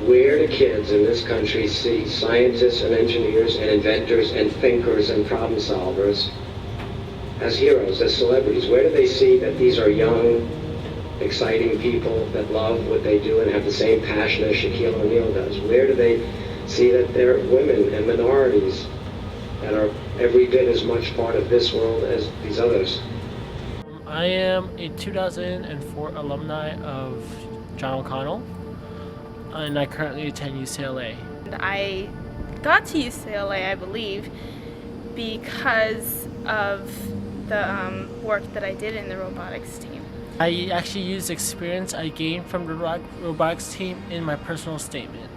Where do kids in this country see scientists and engineers and inventors and thinkers and problem solvers as heroes, as celebrities? Where do they see that these are young, exciting people that love what they do and have the same passion as Shaquille O'Neal does? Where do they see that they're women and minorities that are every bit as much part of this world as these others? I am a 2004 alumni of John O'Connell, and I currently attend UCLA. I got to UCLA, I believe, because of the work that I did in the robotics team. I actually used experience I gained from the robotics team in my personal statement.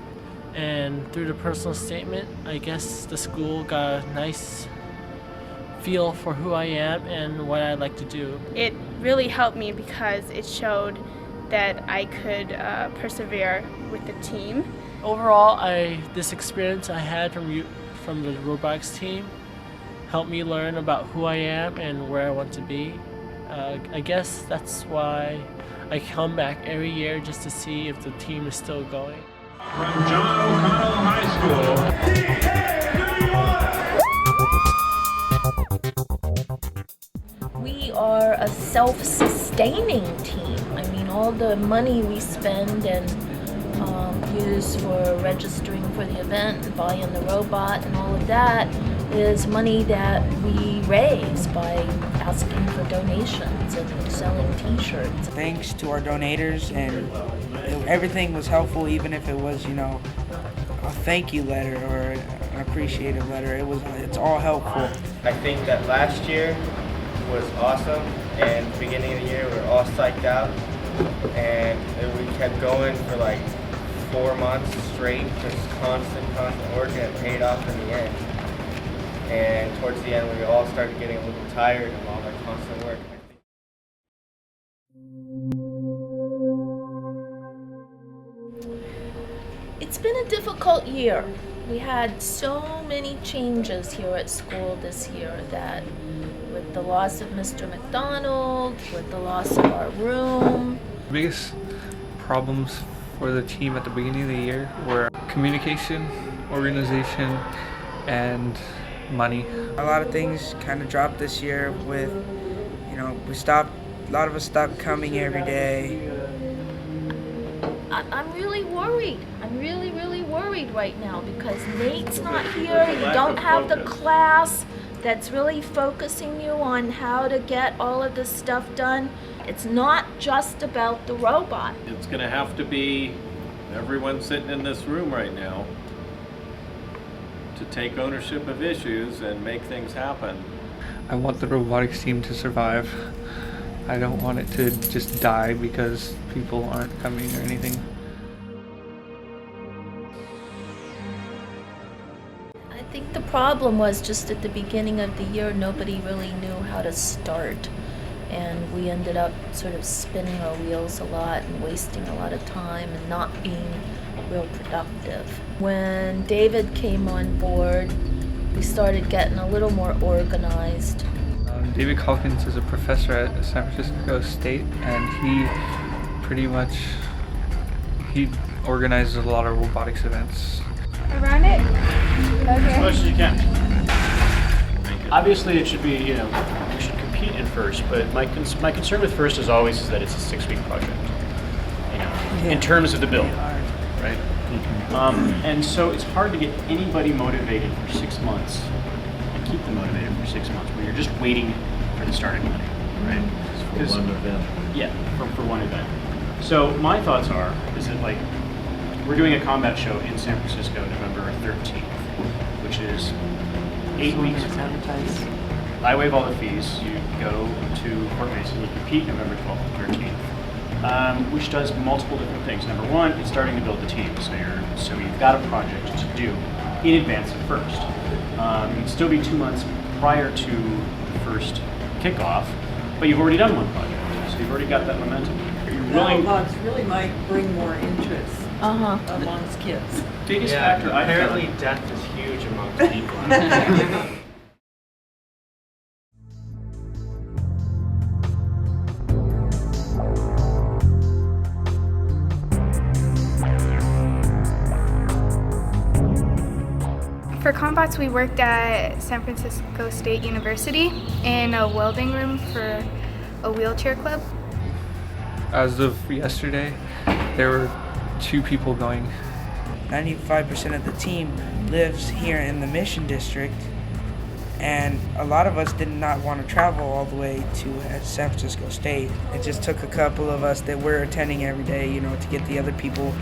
And through the personal statement, I guess the school got a nice feel for who I am and what I like to do. It really helped me because it showed that I could persevere with the team. Overall, this experience I had from the robotics team helped me learn about who I am and where I want to be. I guess that's why I come back every year just to see if the team is still going. From John O'Connell High School. We are a self-sustaining team. I mean, all the money we spend and use for registering for the event and buying the robot and all of that is money that we raise by asking for donations and selling t-shirts. Thanks to our donators, and everything was helpful, even if it was, a thank you letter or an appreciative letter. It's all helpful. I think that last year was awesome, and beginning of the year we were all psyched out, and we kept going for like 4 months straight, just constant work, and it paid off in the end. And towards the end, we all started getting a little tired of all that constant work. It's been a difficult year. We had so many changes here at school this year that with the loss of Mr. McDonald, with the loss of our room. The biggest problems for the team at the beginning of the year were communication, organization, and money. A lot of things kind of dropped this year with, a lot of us stopped coming every day. I'm really worried. I'm really, really worried right now because Nate's not here. You don't have the class that's really focusing you on how to get all of this stuff done. It's not just about the robot. It's going to have to be everyone sitting in this room right now to take ownership of issues and make things happen. I want the robotics team to survive. I don't want it to just die because people aren't coming or anything. I think the problem was just at the beginning of the year, nobody really knew how to start. And we ended up sort of spinning our wheels a lot and wasting a lot of time and not being real productive. When David came on board, we started getting a little more organized. David Calkins is a professor at San Francisco State, and he organizes a lot of robotics events. Around it? Okay. As much as you can. Obviously it should be, we should compete in FIRST, but my concern with FIRST as always is that it's a 6-week project, in terms of the build, right? And so it's hard to get anybody motivated for 6 months and keep them motivated for 6 months when you're just waiting for the starting money, right? For one event. Yeah, for one event. So my thoughts is that we're doing a combat show in San Francisco November 13th, which is 8 weeks. I waive all the fees. You go to Fort Mason, you compete November 12th and 13th, which does multiple different things. Number one, it's starting to build the team. So you've got a project to do in advance of FIRST. It'd still be 2 months prior to the first kickoff, but you've already done one project, so you've already got that momentum. Are you willing? Robots really might bring more interest amongst kids. Biggest factor I apparently found. death is huge amongst people. For Combots, we worked at San Francisco State University in a welding room for a wheelchair club. As of yesterday, there were 2 people going. 95% of the team lives here in the Mission District, and a lot of us did not want to travel all the way to San Francisco State. It just took a couple of us that we're attending every day, to get the other people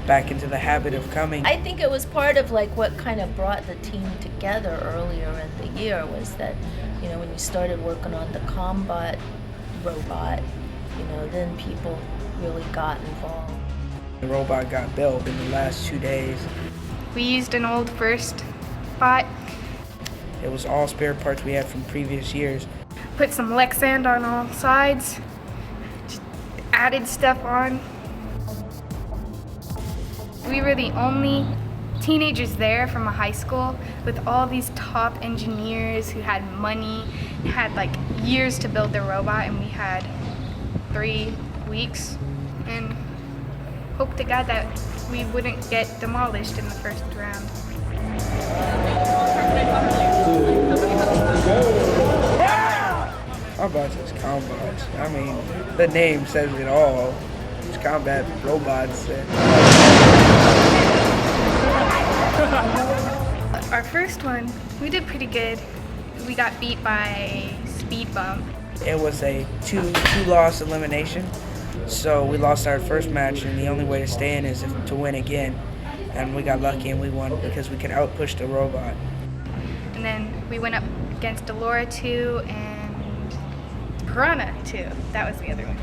back into the habit of coming. I think it was part of like what kind of brought the team together earlier in the year was that, when you started working on the Combot robot, then people really got involved. The robot got built in the last 2 days. We used an old FIRST bot, It was all spare parts we had from previous years. put some Lexand on all sides, just added stuff on. We were the only teenagers there from a high school with all these top engineers who had money, had like years to build their robot, and we had 3 weeks, and hope to God that we wouldn't get demolished in the first round. Combots is Combots. I mean, the name says it all. It's combat robots. Our first one, we did pretty good. We got beat by Speed Bump. It was a two-loss elimination, so we lost our first match, and the only way to stay in is to win again. And we got lucky and we won because we could outpush the robot. And then we went up against Delora 2 and Piranha 2. That was the other one.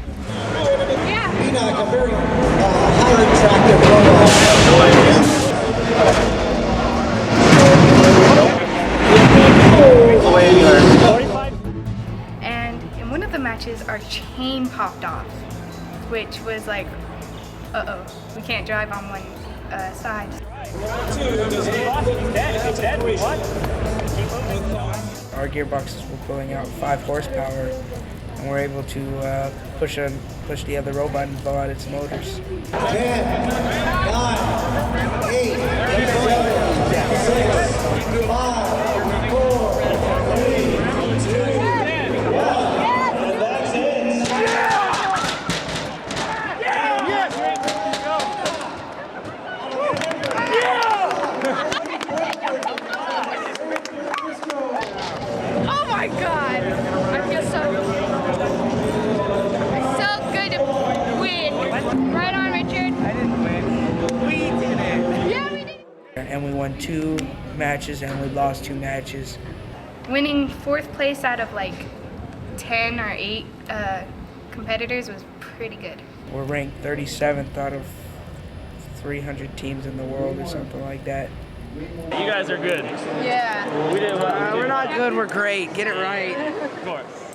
Yeah. Enoch, a very highly attractive robot. And in one of the matches, our chain popped off, which was like, uh-oh, we can't drive on one side. Our gearboxes were pulling out 5 horsepower, and we're able to push the other robot and blow out its motors. 10, 9, 8, 7, 6, 5, 4, 3, 2, 1. And that's it. Oh my God! I feel so good to win. Right on, Richard. I didn't win. We did it. Yeah, we did. And we won 2 matches and we lost 2 matches. Winning 4th place out of like 10 or 8 competitors was pretty good. We're ranked 37th out of 300 teams in the world or something like that. You guys are good. Yeah. We're not good, we're great. Get it right. Of course.